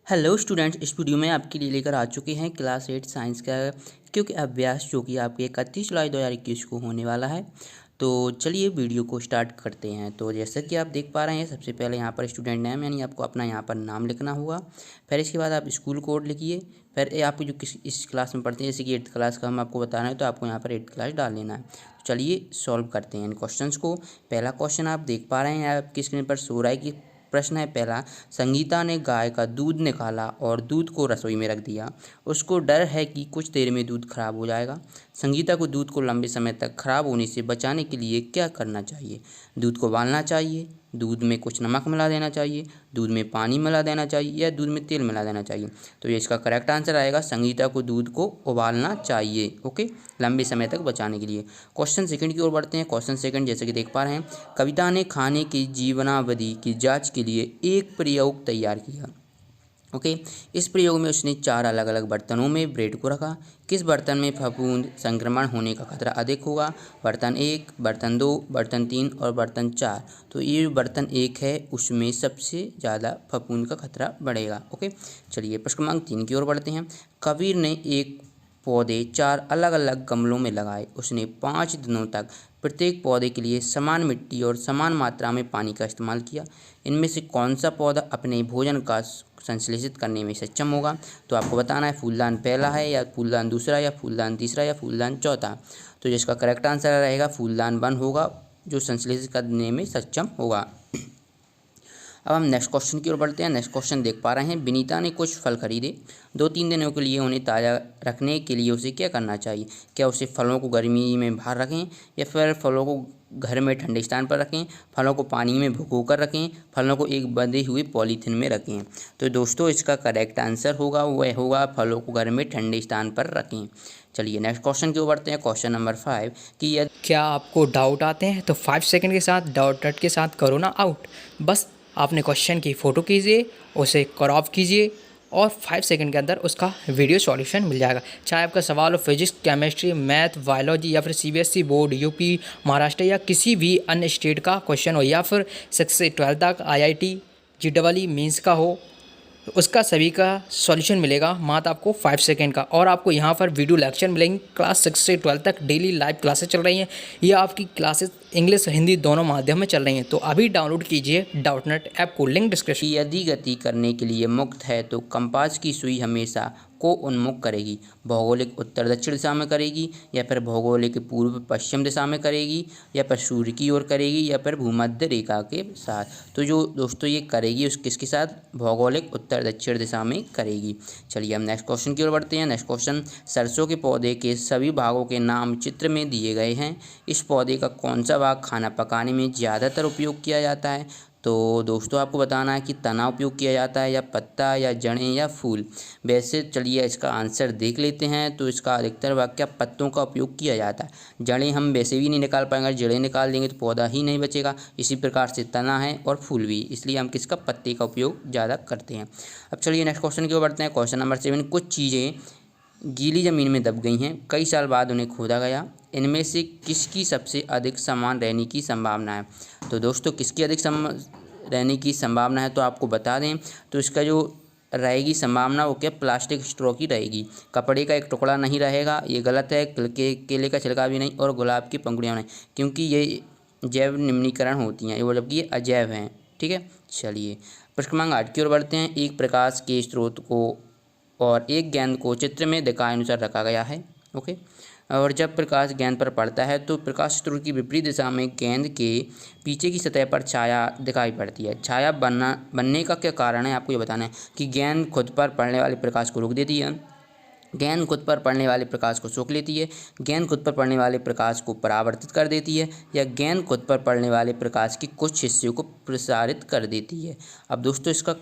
Hello students, इस video में आपके लिए लेकर आ चुके हैं क्लास 8 साइंस का क्योंकि अभ्यास जो कि आपके 31 जुलाई 2021 को होने वाला है। तो चलिए वीडियो को स्टार्ट करते हैं। तो जैसा कि आप देख पा रहे हैं, सबसे पहले यहाँ पर स्टूडेंट नेम यानी आपको अपना यहाँ पर नाम लिखना होगा। फिर इसके बाद आप स्कूल कोड लिखिए। फिर आप जो किस इस क्लास में पढ़ते हैं, जैसे कि 8th क्लास का हम आपको बता रहे हैं, तो आपको यहाँ पर 8th क्लास डाल लेना है। तो चलिए सॉल्व करते हैं इन क्वेश्चंस को। पहला क्वेश्चन आप देख पा रहे हैं, आपकी स्क्रीन पर सो रहा है कि प्रश्न है पहला, संगीता ने गाय का दूध निकाला और दूध को रसोई में रख दिया। उसको डर है कि कुछ देर में दूध खराब हो जाएगा। संगीता को दूध को लंबे समय तक खराब होने से बचाने के लिए क्या करना चाहिए? दूध को उबालना चाहिए, दूध में कुछ नमक मिला देना चाहिए, दूध में पानी मिला देना चाहिए या दूध में तेल मिला देना चाहिए। तो ये इसका करेक्ट आंसर आएगा, संगीता को दूध को उबालना चाहिए। ओके, लंबे समय तक बचाने के लिए। क्वेश्चन सेकंड की ओर बढ़ते हैं। क्वेश्चन सेकंड जैसे कि देख पा रहे हैं, कविता ने खाने की जीवनावधि की जांच के लिए एक प्रयोग तैयार किया। ओके, इस प्रयोग में उसने 4 अलग अलग बर्तनों में ब्रेड को रखा। किस बर्तन में फफूंद संक्रमण होने का खतरा अधिक होगा? बर्तन 1, बर्तन 2, बर्तन 3 और बर्तन 4। तो ये जो बर्तन 1 है उसमें सबसे ज़्यादा फफूंद का खतरा बढ़ेगा। ओके, चलिए प्रश्न क्रमांक 3 की ओर बढ़ते हैं। कबीर ने एक पौधे 4 अलग अलग गमलों में लगाए। उसने 5 दिनों तक प्रत्येक पौधे के लिए समान मिट्टी और समान मात्रा में पानी का इस्तेमाल किया। इनमें से कौन सा पौधा अपने भोजन का संश्लेषित करने में सक्षम होगा? तो आपको बताना है फूलदान पहला है या फूलदान दूसरा या फूलदान तीसरा या फूलदान चौथा। तो जिसका करेक्ट आंसर रहेगा फूलदान 1 होगा, जो संश्लेषित करने में सक्षम होगा। अब हम नेक्स्ट क्वेश्चन की ओर बढ़ते हैं। नेक्स्ट क्वेश्चन देख पा रहे हैं, विनीता ने कुछ फल खरीदे। 2-3 दिनों के लिए उन्हें ताज़ा रखने के लिए उसे क्या करना चाहिए? क्या उसे फलों को गर्मी में बाहर रखें या फिर फलों को घर में ठंडे स्थान पर रखें, फलों को पानी में भिगो कर रखें, फलों को एक बंधे हुए पॉलीथीन में रखें? तो दोस्तों इसका करेक्ट आंसर होगा वह होगा फलों को घर में ठंडे स्थान पर रखें। चलिए नेक्स्ट क्वेश्चन की ओर बढ़ते हैं। क्वेश्चन नंबर 5 कि यदि क्या आपको डाउट आते हैं तो 5 सेकंड के साथ डाउट डट के साथ करो ना आउट। बस आपने क्वेश्चन की फ़ोटो कीजिए, उसे क्रॉप कीजिए और 5 सेकंड के अंदर उसका वीडियो सॉल्यूशन मिल जाएगा। चाहे आपका सवाल हो फिजिक्स, केमिस्ट्री, मैथ, बायोलॉजी या फिर सीबीएसई बोर्ड, यूपी, महाराष्ट्र या किसी भी अन्य स्टेट का क्वेश्चन हो या फिर 6 से 12 तक आईआईटी, जेईई मेंस का हो, तो उसका सभी का सॉल्यूशन मिलेगा मात्र आपको 5 सेकंड का। और आपको यहाँ पर वीडियो लेक्चर मिलेंगे। क्लास 6 से 12 तक डेली लाइव क्लासेस चल रही हैं। ये आपकी क्लासेस इंग्लिश हिंदी दोनों माध्यम में चल रही हैं। तो अभी डाउनलोड कीजिए डाउटनेट ऐप को, लिंक डिस्क्रिप्शन। यदि गति करने के लिए मुक्त है तो कंपास की सुई हमेशा को उन्मुख करेगी? भौगोलिक उत्तर दक्षिण दिशा में करेगी या फिर भौगोलिक पूर्व पश्चिम दिशा में करेगी या फिर सूर्य की ओर करेगी या फिर भूमध्य रेखा के साथ? तो जो दोस्तों ये करेगी उस किसके साथ? भौगोलिक उत्तर दक्षिण दिशा में करेगी। चलिए हम नेक्स्ट क्वेश्चन की ओर बढ़ते हैं। नेक्स्ट क्वेश्चन, सरसों के पौधे के सभी भागों के नाम चित्र में दिए गए हैं। इस पौधे का कौन सा भाग खाना पकाने में ज़्यादातर उपयोग किया जाता है? तो दोस्तों आपको बताना है कि तना उपयोग किया जाता है या पत्ता या जड़ें या फूल। वैसे चलिए इसका आंसर देख लेते हैं। तो इसका अधिकतर भाग क्या पत्तों का उपयोग किया जाता है। जड़ें हम वैसे भी नहीं निकाल पाएंगे, जड़ें निकाल देंगे तो पौधा ही नहीं बचेगा। इसी प्रकार से तना है और फूल भी, इसलिए हम किसका पत्ते का उपयोग ज़्यादा करते हैं। अब चलिए नेक्स्ट क्वेश्चन की ओर बढ़ते हैं। क्वेश्चन नंबर 7, कुछ चीज़ें गीली ज़मीन में दब गई हैं, कई साल बाद उन्हें खोदा गया। इनमें से किसकी सबसे अधिक समान रहने की संभावना है? तो दोस्तों किसकी अधिक रहने की संभावना है तो आपको बता दें, तो इसका जो रहेगी संभावना वो क्या प्लास्टिक स्ट्रॉ की रहेगी। कपड़े का एक टुकड़ा नहीं रहेगा, ये गलत है। केले का छिलका भी नहीं और गुलाब की पंखुड़ियाँ नहीं, क्योंकि ये जैव निम्नीकरण होती हैं, वो जबकि ये अजैव हैं। ठीक है, चलिए प्रश्न क्रमांक 8 की ओर बढ़ते हैं। एक प्रकाश के स्रोत को और एक गेंद को चित्र में दिखाए अनुसार रखा गया है। ओके, और जब प्रकाश गेंद पर पड़ता है तो प्रकाश स्रोत की विपरीत दिशा में गेंद के पीछे की सतह पर छाया दिखाई पड़ती है। छाया बनने का क्या कारण है आपको ये बताना है कि गेंद खुद पर पड़ने वाले प्रकाश को रोक देती है, गेंद खुद पर पड़ने वाले प्रकाश को सोख लेती है, गेंद खुद पर पड़ने वाले प्रकाश को परावर्तित कर देती है या गेंद खुद पर पड़ने वाले प्रकाश के कुछ हिस्से को प्रसारित कर देती है। अब दोस्तों इसका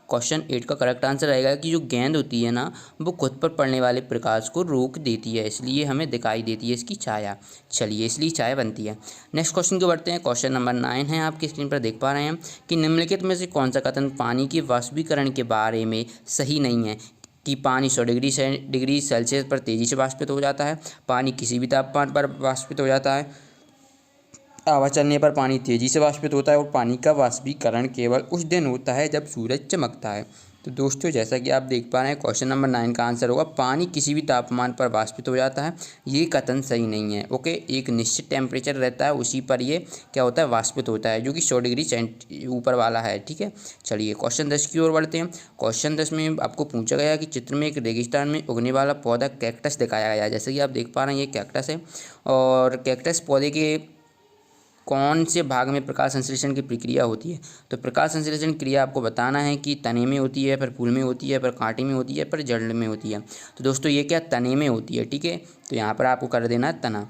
क्वेश्चन 8 का करेक्ट आंसर रहेगा कि जो गेंद होती है ना वो खुद पर पड़ने वाले प्रकाश को रोक देती है, इसलिए हमें दिखाई देती है इसकी छाया। चलिए इसलिए छाया बनती है। नेक्स्ट क्वेश्चन को बढ़ते हैं। क्वेश्चन नंबर 9 है, आपकी स्क्रीन पर देख पा रहे हैं कि निम्नलिखित में से कौन सा कथन पानी के वाष्पीकरण के बारे में सही नहीं है? कि पानी 100 डिग्री सेल्सियस पर तेज़ी से वाष्पित हो जाता है, पानी किसी भी तापमान पर वाष्पित हो जाता है, हवा चलने पर पानी तेज़ी से वाष्पित होता है और पानी का वाष्पीकरण केवल उस दिन होता है जब सूरज चमकता है। तो दोस्तों जैसा कि आप देख पा रहे हैं क्वेश्चन नंबर 9 का आंसर होगा पानी किसी भी तापमान पर वाष्पित हो जाता है। ये कथन सही नहीं है। ओके, एक निश्चित टेम्परेचर रहता है उसी पर ये क्या होता है, वाष्पित होता है, जो कि 100 डिग्री सेंट ऊपर वाला है। ठीक है, चलिए क्वेश्चन 10 की ओर बढ़ते हैं। क्वेश्चन 10 में आपको पूछा गया कि चित्र में एक रेगिस्तान में उगने वाला पौधा कैक्टस दिखाया गया है। जैसे कि आप देख पा रहे हैं ये कैक्टस है और कैक्टस पौधे के कौन से भाग में प्रकाश संश्लेषण की प्रक्रिया होती है। तो प्रकाश संश्लेषण क्रिया आपको बताना है कि तने में होती है, फिर फूल में होती है, फिर कांटे में होती है, फिर जड़ में होती है। तो दोस्तों ये क्या तने में होती है। ठीक है, तो यहाँ पर आपको कर देना है तना।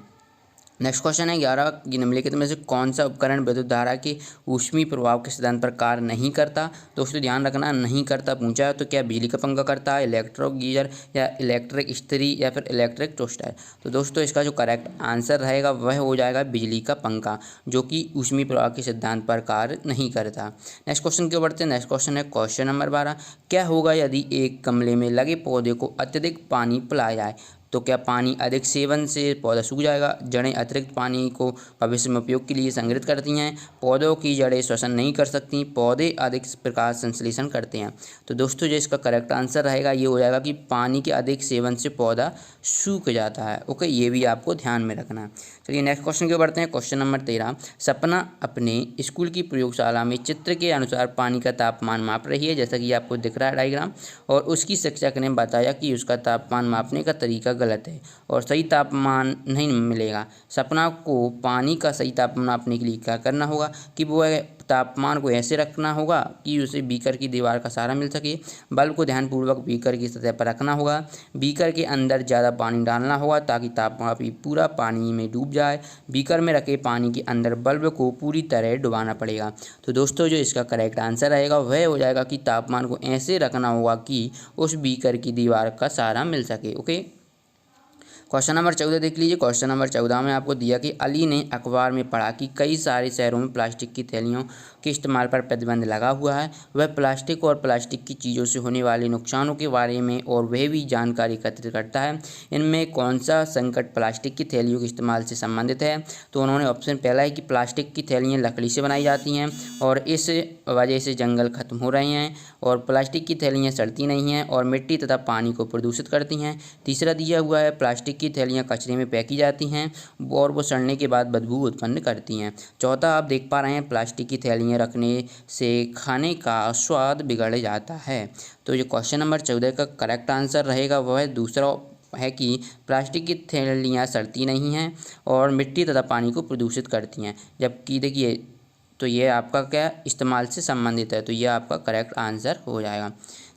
नेक्स्ट क्वेश्चन है 11 कि निम्नलिखित में से कौन सा उपकरण विद्युत धारा के ऊष्मीय प्रभाव के सिद्धांत पर कार्य नहीं करता। दोस्तों ध्यान रखना, नहीं करता पूछा है तो क्या बिजली का पंखा करता है, इलेक्ट्रिक गीजर या इलेक्ट्रिक इस्त्री या फिर इलेक्ट्रिक टोस्टर। तो दोस्तों इसका जो करेक्ट आंसर रहेगा वह हो जाएगा बिजली का पंखा, जो कि ऊष्मीय प्रभाव के सिद्धांत पर कार्य नहीं करता। नेक्स्ट क्वेश्चन की बढ़ते हैं। नेक्स्ट क्वेश्चन है क्वेश्चन नंबर 12, क्या होगा यदि एक गमले में लगे पौधे को अत्यधिक पानी पिलाया जाए। तो क्या पानी अधिक सेवन से पौधा सूख जाएगा। जड़ें अतिरिक्त पानी को भविष्य में उपयोग के लिए संग्रहित करती हैं। पौधों की जड़ें श्वसन नहीं कर सकती। पौधे अधिक प्रकाश संश्लेषण करते हैं। तो दोस्तों जो इसका करेक्ट आंसर रहेगा ये हो जाएगा कि पानी के अधिक सेवन से पौधा सूख जाता है। ओके, ये भी आपको ध्यान में रखना है। चलिए नेक्स्ट क्वेश्चन की ओर बढ़ते हैं। क्वेश्चन नंबर 13, सपना अपने स्कूल की प्रयोगशाला में चित्र के अनुसार पानी का तापमान माप रही है, जैसा कि आपको दिख रहा है डायग्राम, और उसकी शिक्षक ने बताया कि उसका तापमान मापने का तरीका गलत है और सही तापमान नहीं मिलेगा। सपना को पानी का सही तापमान नापने के लिए क्या करना होगा कि वो तापमान को ऐसे रखना होगा कि उसे बीकर की दीवार का सहारा मिल सके। बल्ब को ध्यानपूर्वक बीकर की सतह पर रखना होगा। बीकर के अंदर ज़्यादा पानी डालना होगा ताकि तापमान पूरा पानी में डूब जाए। बीकर में रखे पानी के अंदर बल्ब को पूरी तरह डुबाना पड़ेगा। तो दोस्तों जो इसका करेक्ट आंसर रहेगा वह हो जाएगा कि तापमान को ऐसे रखना होगा कि उस बीकर की दीवार का सहारा मिल सके। ओके, क्वेश्चन नंबर 14 देख लीजिए। क्वेश्चन नंबर 14 में आपको दिया कि अली ने अखबार में पढ़ा कि कई सारे शहरों में प्लास्टिक की थैलियों के इस्तेमाल पर प्रतिबंध लगा हुआ है। वह प्लास्टिक और प्लास्टिक की चीज़ों से होने वाले नुकसानों के बारे में और वह भी जानकारी एकत्रित करता है। इनमें कौन सा संकट प्लास्टिक की थैलियों के इस्तेमाल से संबंधित है। तो उन्होंने ऑप्शन पहला है कि प्लास्टिक की थैलियाँ लकड़ी से बनाई जाती हैं और इस वजह से जंगल खत्म हो रहे हैं, और प्लास्टिक की थैलियाँ सड़ती नहीं हैं और मिट्टी तथा पानी को प्रदूषित करती हैं। तीसरा दिया हुआ है प्लास्टिक की थैलियाँ कचरे में फेंकी जाती हैं और वो सड़ने के बाद बदबू उत्पन्न करती हैं। चौथा आप देख पा रहे हैं प्लास्टिक की थैलियाँ रखने से खाने का स्वाद बिगड़ जाता है। तो जो क्वेश्चन नंबर 14 का करेक्ट आंसर रहेगा वह दूसरा है कि प्लास्टिक की थैलियाँ सड़ती नहीं हैं और मिट्टी तथा पानी को प्रदूषित करती हैं। जबकि देखिए तो ये आपका क्या इस्तेमाल से संबंधित है, तो ये आपका करेक्ट आंसर हो जाएगा।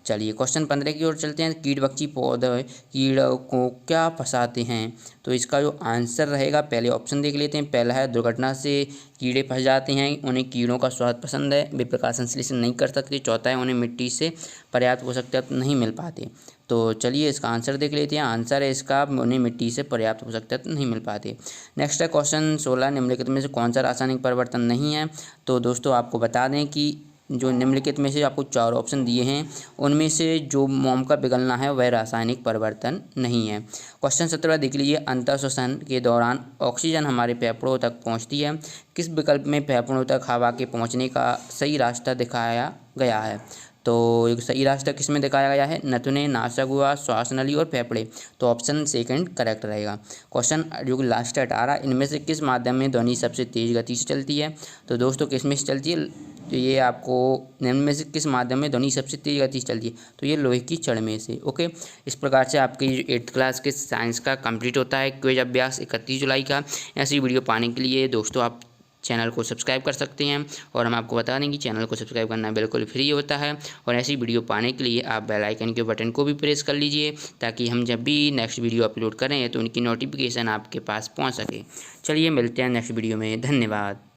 चलिए क्वेश्चन 15 की ओर चलते हैं। कीड़भक्षी पौधे कीड़ों को क्या फंसाते हैं। तो इसका जो आंसर रहेगा पहले ऑप्शन देख लेते हैं। पहला है दुर्घटना से कीड़े फंस जाते हैं, उन्हें कीड़ों का स्वाद पसंद है, वे प्रकाश संश्लेषण नहीं कर सकते। चौथा है उन्हें मिट्टी से पर्याप्त पोषक तत्व नहीं मिल पाते। तो चलिए इसका आंसर देख लेते हैं। आंसर है इसका उन्हें मिट्टी से पर्याप्त पोषक तत्व नहीं मिल पाते। नेक्स्ट है क्वेश्चन 16, निम्नलिखित में से कौन सा रासायनिक परिवर्तन नहीं है। तो दोस्तों आपको बता दें कि जो निम्नलिखित में से आपको 4 ऑप्शन दिए हैं उनमें से जो मोम का पिघलना है वह रासायनिक परिवर्तन नहीं है। क्वेश्चन 17 देख लीजिए। अंतःश्वसन के दौरान ऑक्सीजन हमारे फेफड़ों तक पहुंचती है। किस विकल्प में फेफड़ों तक हवा के पहुंचने का सही रास्ता दिखाया गया है। तो एक सही रास्ता किस में दिखाया गया है, नथुने, नासा गुहा, श्वास नली और फेफड़े। तो ऑप्शन सेकंड करेक्ट रहेगा। क्वेश्चन जो कि लास्ट है 18, इनमें से किस माध्यम में ध्वनि सबसे तेज गति से चलती है। तो दोस्तों किस में से चलती है, तो ये आपको निम्न में से किस माध्यम में ध्वनि सबसे तेज गति से चलती है, तो ये लोहे की छड़ में से। ओके, इस प्रकार से आपकी 8th क्लास के साइंस का कंप्लीट होता है क्विज अभ्यास 31 जुलाई का। ऐसी वीडियो पाने के लिए दोस्तों आप चैनल को सब्सक्राइब कर सकते हैं, और हम आपको बता दें कि चैनल को सब्सक्राइब करना बिल्कुल फ्री होता है। और ऐसी वीडियो पाने के लिए आप बेल आइकन के बटन को भी प्रेस कर लीजिए ताकि हम जब भी नेक्स्ट वीडियो अपलोड करें तो उनकी नोटिफिकेशन आपके पास पहुंच सके। चलिए मिलते हैं नेक्स्ट वीडियो में, धन्यवाद।